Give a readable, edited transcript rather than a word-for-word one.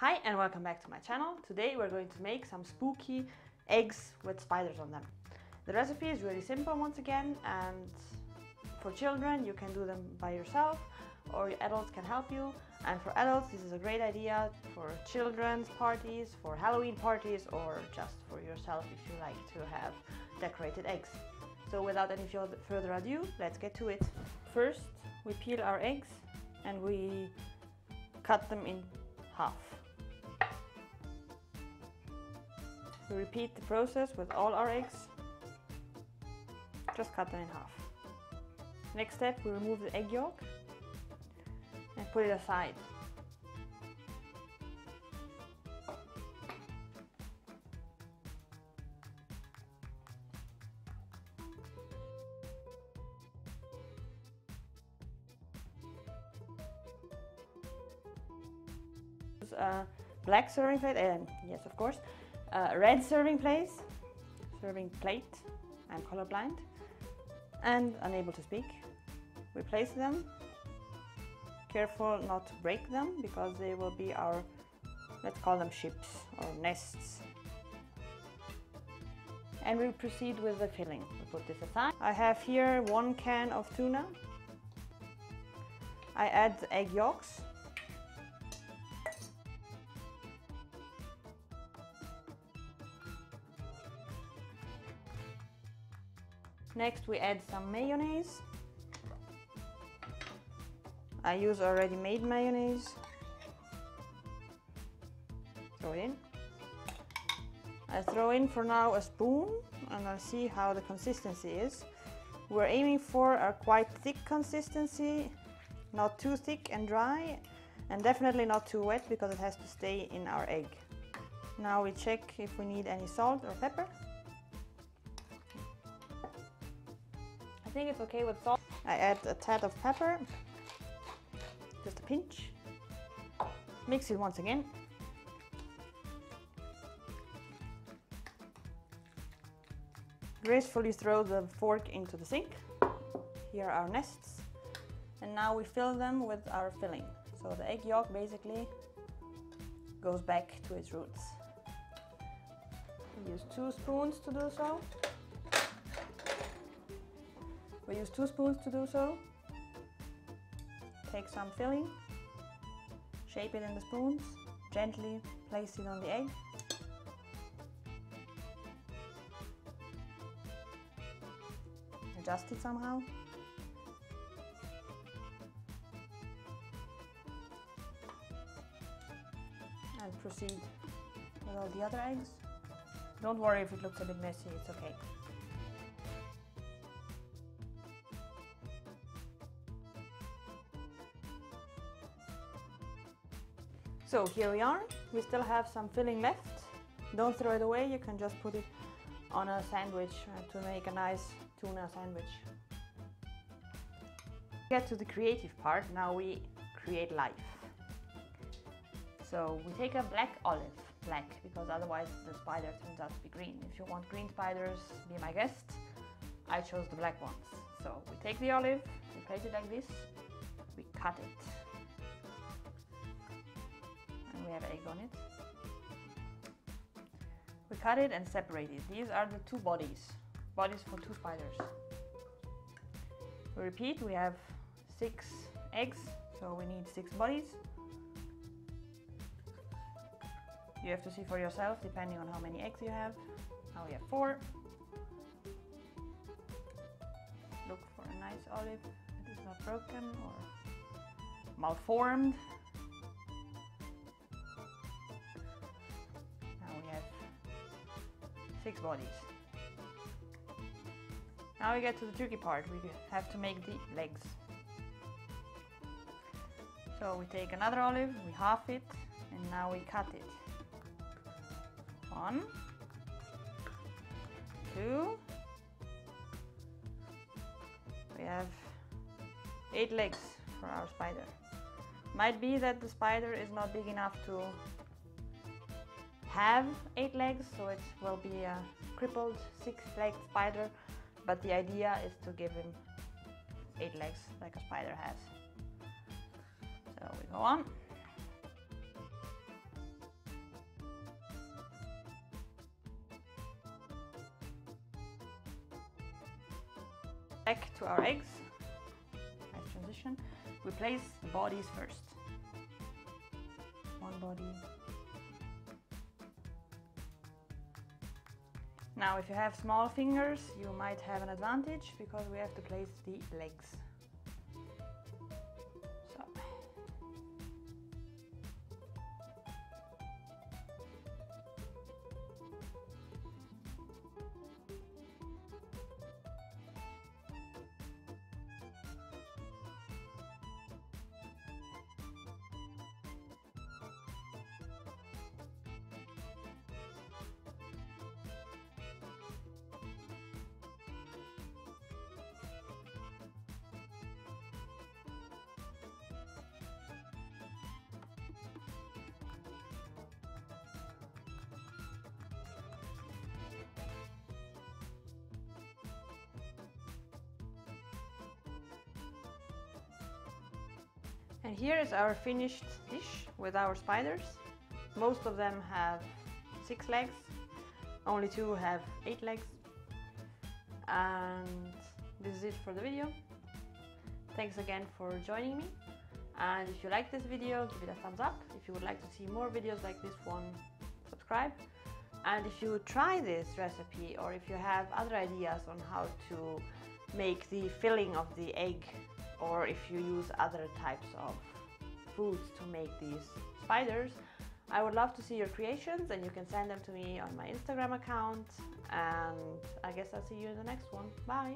Hi and welcome back to my channel. Today we're going to make some spooky eggs with spiders on them. The recipe is really simple once again, and for children you can do them by yourself or adults can help you. And for adults this is a great idea for children's parties, for Halloween parties, or just for yourself if you like to have decorated eggs. So without any further ado, let's get to it. First we peel our eggs and we cut them in half. We repeat the process with all our eggs. Just cut them in half. Next step, we remove the egg yolk and put it aside. Use a black serving plate, and yes, of course, a red serving plate. I'm colorblind and unable to speak. We place them. Careful not to break them because they will be our, let's call them ships or nests. And we proceed with the filling. We put this aside. I have here 1 can of tuna. I add the egg yolks. Next we add some mayonnaise. I use already made mayonnaise. Throw it in. I throw in for now a spoon and I'll see how the consistency is. We're aiming for a quite thick consistency, not too thick and dry, and definitely not too wet because it has to stay in our egg. Now we check if we need any salt or pepper. I think it's okay with salt. I add a tad of pepper, just a pinch. Mix it once again. Gracefully throw the fork into the sink. Here are our nests. And now we fill them with our filling. So the egg yolk basically goes back to its roots. We use 2 spoons to do so. We use 2 spoons to do so. Take some filling, shape it in the spoons, gently place it on the egg. Adjust it somehow. And proceed with all the other eggs. Don't worry if it looks a bit messy, it's okay. So here we are. We still have some filling left. Don't throw it away, you can just put it on a sandwich to make a nice tuna sandwich. Get to the creative part. Now we create life. So we take a black olive, black, because otherwise the spider turns out to be green. If you want green spiders, be my guest. I chose the black ones. So we take the olive, we place it like this, we cut it. We have egg on it. We cut it and separate it. These are the 2 bodies for 2 spiders. We repeat, we have 6 eggs, so we need 6 bodies. You have to see for yourself depending on how many eggs you have. Now we have 4. Look for a nice olive that is not broken or malformed. 6 bodies. Now we get to the tricky part. We have to make the legs. So we take another olive, we half it, and now we cut it. 1, 2. We have 8 legs for our spider. Might be that the spider is not big enough to have 8 legs, so it will be a crippled 6-legged spider, but the idea is to give him 8 legs like a spider has. So we go on. Back to our eggs. Nice transition. We place the bodies first. One body. Now if you have small fingers, you might have an advantage because we have to place the legs. So. And here is our finished dish with our spiders. Most of them have 6 legs, only 2 have 8 legs. And this is it for the video. Thanks again for joining me. And if you like this video, give it a thumbs up. If you would like to see more videos like this one, subscribe. And if you try this recipe, or if you have other ideas on how to make the filling of the egg, or if you use other types of foods to make these spiders, I would love to see your creations, and you can send them to me on my Instagram account. And I guess I'll see you in the next one. Bye!